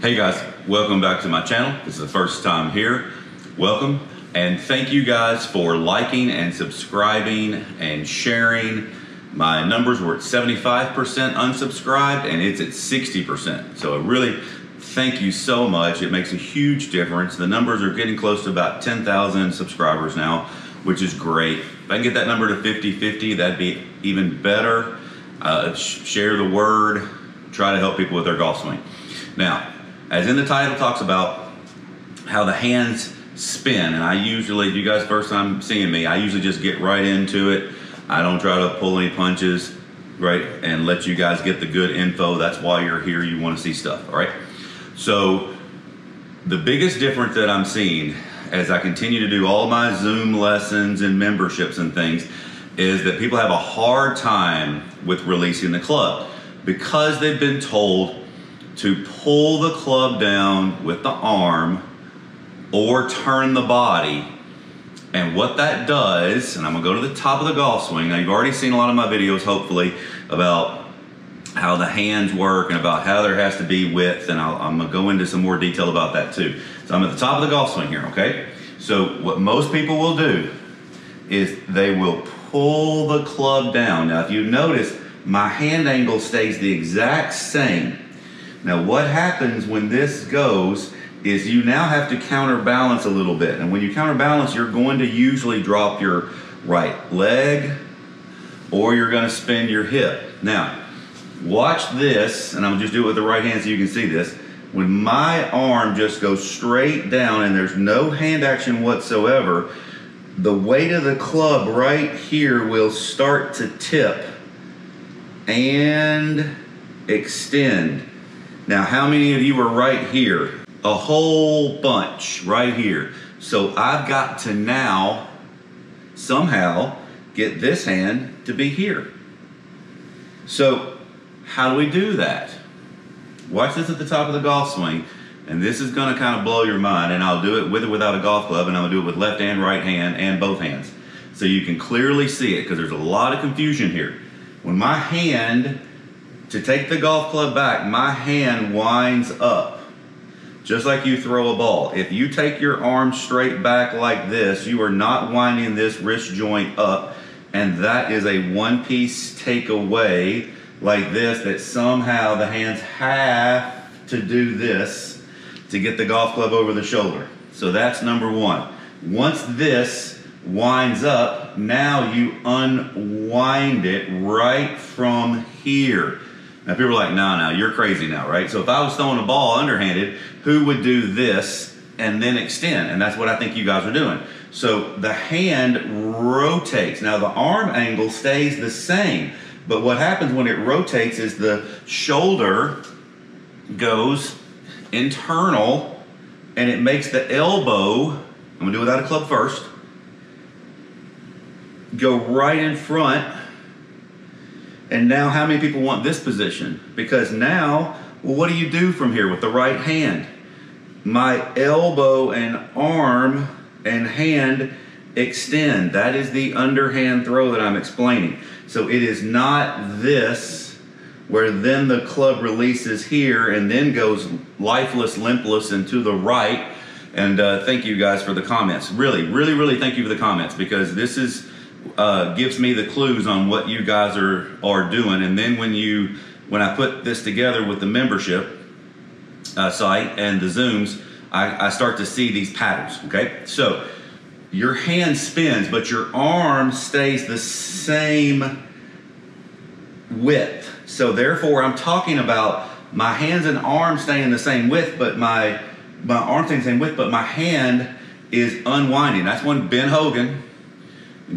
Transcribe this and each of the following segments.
Hey guys, welcome back to my channel. This is the first time here. Welcome, and thank you guys for liking and subscribing and sharing. My numbers were at 75% unsubscribed and it's at 60%. So I really thank you so much. It makes a huge difference. The numbers are getting close to about 10,000 subscribers now, which is great. If I can get that number to 50-50, that'd be even better. Share the word, try to help people with their golf swing. Now, as in the title talks about how the hands spin, and I usually, if you guys first time seeing me, I usually just get right into it. I don't try to pull any punches, right, and let you guys get the good info. That's why you're here. You want to see stuff, all right? So the biggest difference that I'm seeing as I continue to do all my Zoom lessons and memberships and things is that people have a hard time with releasing the club because they've been told to pull the club down with the arm or turn the body. And what that does, and I'm gonna go to the top of the golf swing. Now you've already seen a lot of my videos, hopefully, about how the hands work and about how there has to be width, and I'm gonna go into some more detail about that too. So I'm at the top of the golf swing here, okay? So what most people will do is they will pull the club down. Now if you notice, my hand angle stays the exact same. Now what happens when this goes is you now have to counterbalance a little bit. And when you counterbalance, you're going to usually drop your right leg or you're gonna spin your hip. Now, watch this, and I'm gonna just do it with the right hand so you can see this. When my arm just goes straight down and there's no hand action whatsoever, the weight of the club right here will start to tip and extend. Now, how many of you are right here? A whole bunch right here. So I've got to now somehow get this hand to be here. So how do we do that? Watch this at the top of the golf swing, and this is gonna kind of blow your mind, and I'll do it with or without a golf club, and I'm gonna do it with left and right hand and both hands. So you can clearly see it, because there's a lot of confusion here. When my hand, to take the golf club back, my hand winds up, just like you throw a ball. If you take your arm straight back like this, you are not winding this wrist joint up, and that is a one-piece takeaway like this, that somehow the hands have to do this to get the golf club over the shoulder. So that's number one. Once this winds up, now you unwind it right from here. Now people are like, no, you're crazy now, right? So if I was throwing a ball underhanded, who would do this and then extend? And that's what I think you guys are doing. So the hand rotates. Now the arm angle stays the same, but what happens when it rotates is the shoulder goes internal and it makes the elbow, I'm gonna do it without a club first, go right in front. And now how many people want this position? Because now, well, what do you do from here with the right hand? My elbow and arm and hand extend. That is the underhand throw that I'm explaining. So it is not this, where then the club releases here and then goes lifeless, limpless and to the right. And thank you guys for the comments. Really, really, really thank you for the comments, because this is, gives me the clues on what you guys are doing. And then when I put this together with the membership site and the Zooms, I start to see these patterns, okay? So your hand spins, but your arm stays the same width. So therefore I'm talking about my hands and arm staying the same width, but my arm staying the same width, but my hand is unwinding. That's when Ben Hogan,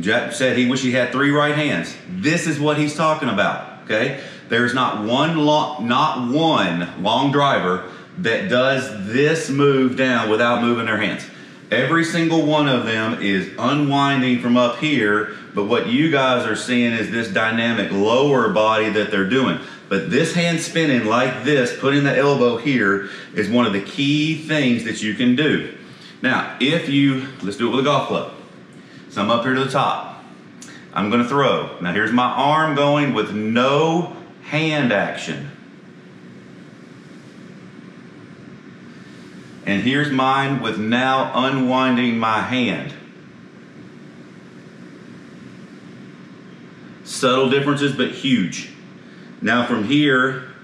Jack said he wished he had 3 right hands. This is what he's talking about, okay? There's not one long driver that does this move down without moving their hands. Every single one of them is unwinding from up here, but what you guys are seeing is this dynamic lower body that they're doing. But this hand spinning like this, putting the elbow here, is one of the key things that you can do. Now, let's do it with a golf club. So I'm up here to the top. I'm gonna throw. Now here's my arm going with no hand action. And here's mine with now unwinding my hand. Subtle differences, but huge. Now from here,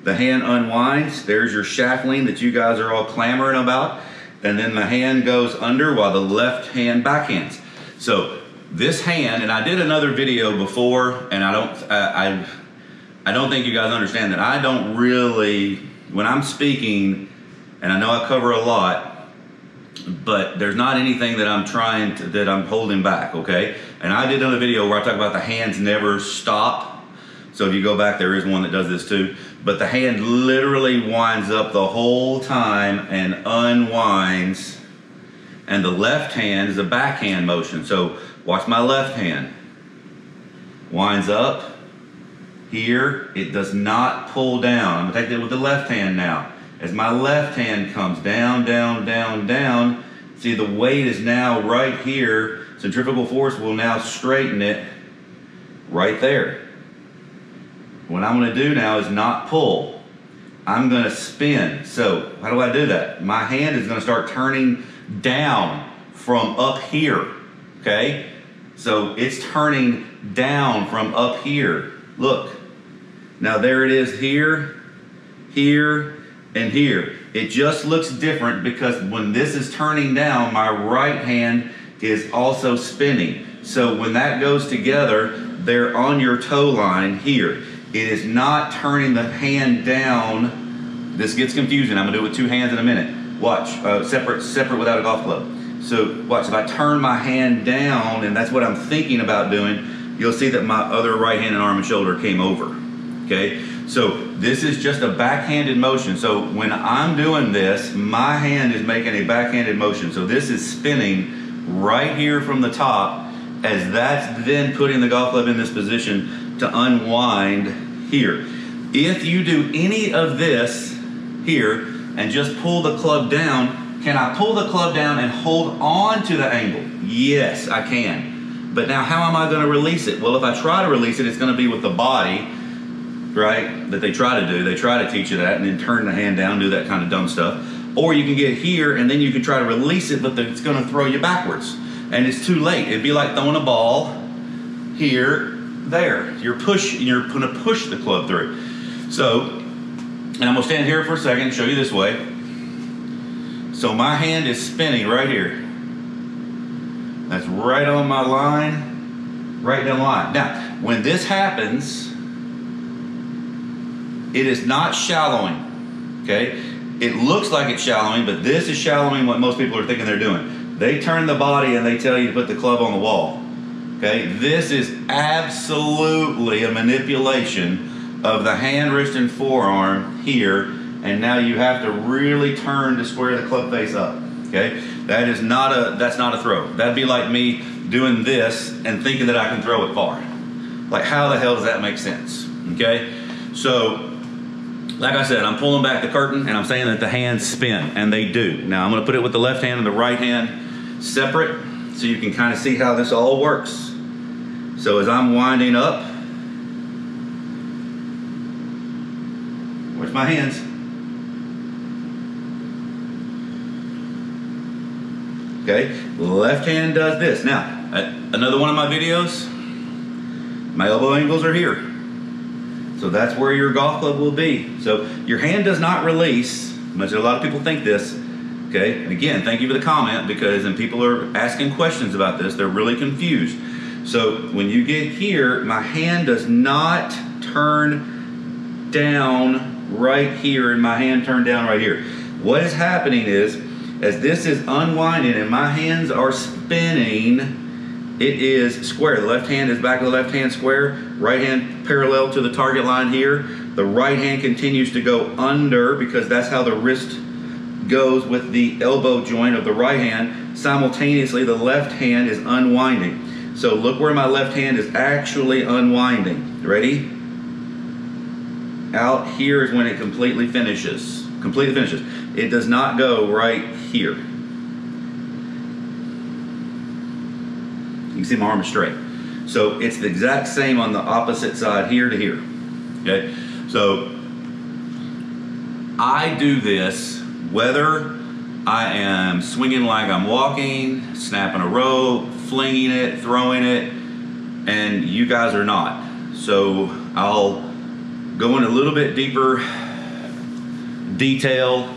the hand unwinds. There's your shackling that you guys are all clamoring about. And then the hand goes under while the left hand backhands. So this hand, and I did another video before, and I don't think you guys understand that I don't really, when I'm speaking, and I know I cover a lot, but there's not anything that I'm holding back, okay? And I did another video where I talk about the hands never stop. So if you go back, there is one that does this too. But the hand literally winds up the whole time and unwinds. And the left hand is a backhand motion. So watch my left hand. Winds up here. It does not pull down. I'm gonna take it with the left hand now. As my left hand comes down, down, down, down, see the weight is now right here. Centrifugal force will now straighten it right there. What I'm going to do now is not pull. I'm going to spin. So how do I do that? My hand is going to start turning down from up here. Okay? So it's turning down from up here. Look. Now there it is here, here, and here. It just looks different because when this is turning down, my right hand is also spinning. So when that goes together, they're on your toe line here. It is not turning the hand down. This gets confusing. I'm gonna do it with two hands in a minute. Watch, separate without a golf club. So watch, if I turn my hand down, and that's what I'm thinking about doing, you'll see that my other right hand and arm and shoulder came over, okay? So this is just a backhanded motion. So when I'm doing this, my hand is making a backhanded motion. So this is spinning right here from the top, as that's then putting the golf club in this position to unwind here. If you do any of this here and just pull the club down, can I pull the club down and hold on to the angle? Yes, I can. But now how am I going to release it? Well, if I try to release it, it's going to be with the body, right, that they try to do. They try to teach you that and then turn the hand down, do that kind of dumb stuff. Or you can get here and then you can try to release it, but it's going to throw you backwards. And it's too late. It'd be like throwing a ball here, there. You're going to push the club through. So, and I'm going to stand here for a second and show you this way. So my hand is spinning right here. That's right on my line, right down the line. Now, when this happens, it is not shallowing, okay? It looks like it's shallowing, but this is shallowing what most people are thinking they're doing. They turn the body and they tell you to put the club on the wall. Okay, this is absolutely a manipulation of the hand, wrist, and forearm here, and now you have to really turn to square the club face up. Okay, that's not a throw. That'd be like me doing this and thinking that I can throw it far. Like, how the hell does that make sense? Okay, so like I said, I'm pulling back the curtain and I'm saying that the hands spin, and they do. Now I'm going to put it with the left hand and the right hand separate so you can kind of see how this all works. So as I'm winding up, where's my hands? Okay, left hand does this. Now, another one of my videos, my elbow angles are here. So that's where your golf club will be. So your hand does not release, much as a lot of people think this. Okay, and again, thank you for the comment, because and people are asking questions about this. They're really confused. So when you get here, my hand does not turn down right here and my hand turned down right here. What is happening is, as this is unwinding and my hands are spinning, it is square. The left hand is back to the left hand square, right hand parallel to the target line here. The right hand continues to go under because that's how the wrist goes with the elbow joint of the right hand. Simultaneously, the left hand is unwinding. So look where my left hand is actually unwinding. Ready? Out here is when it completely finishes. Completely finishes. It does not go right here. You can see my arm is straight. So it's the exact same on the opposite side, here to here. Okay? So I do this whether I am swinging like I'm walking, snapping a rope, flinging it, throwing it, and you guys are not. So I'll go in a little bit deeper detail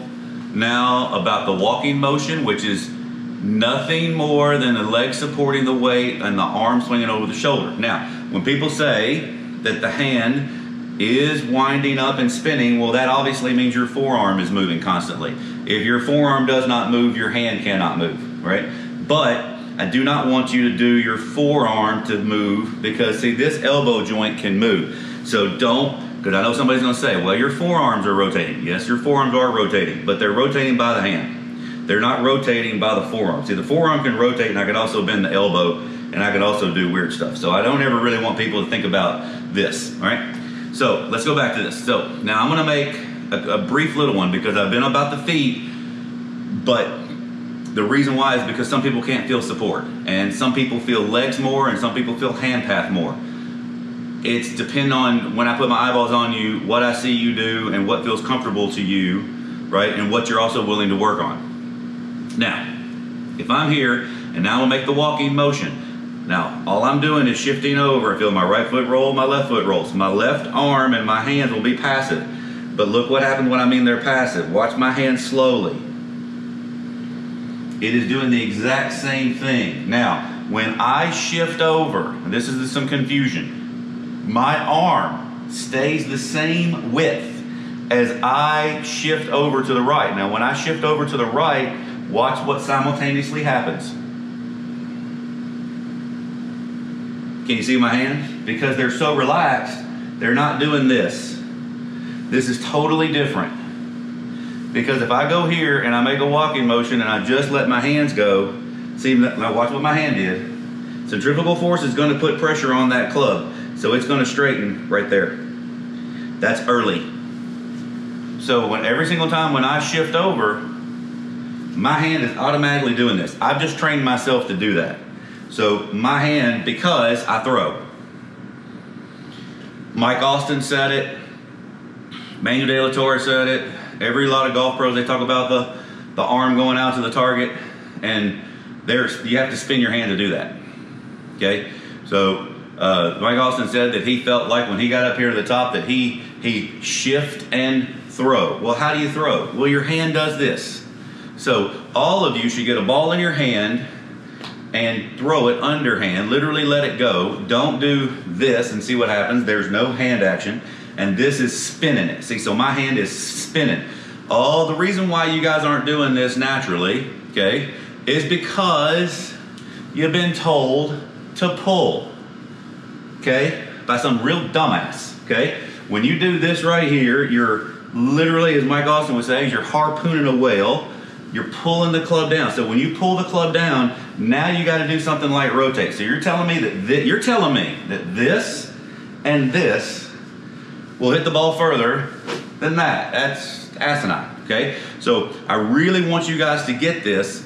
now about the walking motion, which is nothing more than the leg supporting the weight and the arm swinging over the shoulder. Now, when people say that the hand is winding up and spinning, well, that obviously means your forearm is moving constantly. If your forearm does not move, your hand cannot move, right? But I do not want you to do your forearm to move, because see, this elbow joint can move. So don't, because I know somebody's gonna say, well, your forearms are rotating. Yes, your forearms are rotating, but they're rotating by the hand. They're not rotating by the forearm. See, the forearm can rotate, and I can also bend the elbow, and I can also do weird stuff. So I don't ever really want people to think about this, all right? So let's go back to this. So now I'm gonna make a brief little one, because I've been about the feet, but the reason why is because some people can't feel support, and some people feel legs more, and some people feel hand path more. It's depend on, when I put my eyeballs on you, what I see you do and what feels comfortable to you, right? And what you're also willing to work on. Now, if I'm here and now we'll make the walking motion. Now, all I'm doing is shifting over. I feel my right foot roll, my left foot rolls. My left arm and my hands will be passive. But look what happens when I mean they're passive. Watch my hands slowly. It is doing the exact same thing. Now, when I shift over, and this is some confusion, my arm stays the same width as I shift over to the right. Now, when I shift over to the right, watch what simultaneously happens. Can you see my hands? Because they're so relaxed, they're not doing this. This is totally different. Because if I go here and I make a walking motion and I just let my hands go, see, now watch what my hand did. Centrifugal force is going to put pressure on that club. So it's going to straighten right there. That's early. So when every single time when I shift over, my hand is automatically doing this. I've just trained myself to do that. So my hand, because I throw. Mike Austin said it. Manuel De La Torre said it. Every lot of golf pros, they talk about the arm going out to the target, and you have to spin your hand to do that. Okay, so Mike Austin said that he felt like when he got up here to the top that he shift and throw. Well, how do you throw? Well, your hand does this. So all of you should get a ball in your hand and throw it underhand. Literally let it go. Don't do this and see what happens. There's no hand action. And this is spinning it. See, so my hand is spinning. Oh, the reason why you guys aren't doing this naturally, okay, is because you've been told to pull, okay, by some real dumbass, okay? When you do this right here, you're literally, as Mike Austin would say, you're harpooning a whale. You're pulling the club down. So when you pull the club down, now you got to do something like rotate. So you're telling me that this and this will hit the ball further than that. That's asinine, okay? So I really want you guys to get this.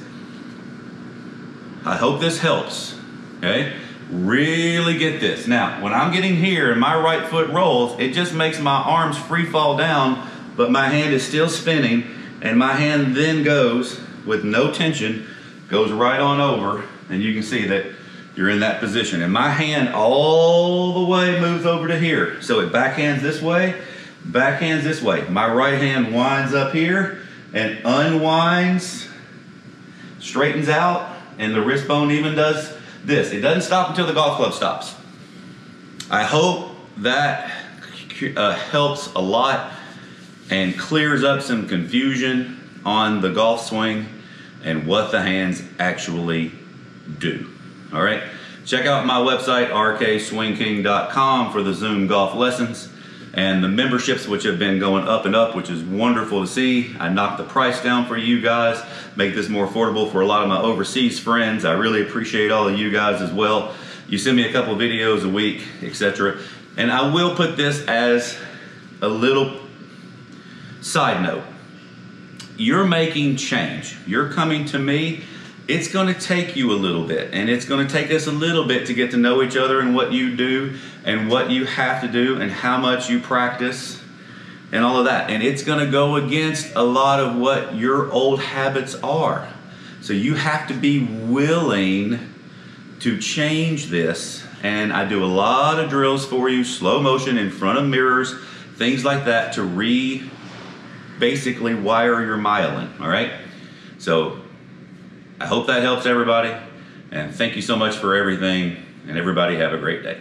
I hope this helps, okay? Really get this. Now, when I'm getting here and my right foot rolls, it just makes my arms free fall down, but my hand is still spinning, and my hand then goes, with no tension, goes right on over, and you can see that you're in that position. And my hand all the way moves over to here. So it backhands this way, backhands this way. My right hand winds up here and unwinds, straightens out, and the wrist bone even does this. It doesn't stop until the golf club stops. I hope that helps a lot and clears up some confusion on the golf swing and what the hands actually do. All right, check out my website, rkswingking.com, for the Zoom golf lessons and the memberships, which have been going up and up, which is wonderful to see. I knocked the price down for you guys, make this more affordable for a lot of my overseas friends. I really appreciate all of you guys as well. You send me a couple videos a week, etc. And I will put this as a little side note. You're making change. You're coming to me. It's going to take you a little bit, and it's going to take us a little bit to get to know each other and what you do and what you have to do and how much you practice. and all of that. And it's gonna go against a lot of what your old habits are. So you have to be willing to change this. And I do a lot of drills for you, slow motion in front of mirrors, things like that, to basically wire your myelin, all right? So I hope that helps everybody, and thank you so much for everything, and everybody have a great day.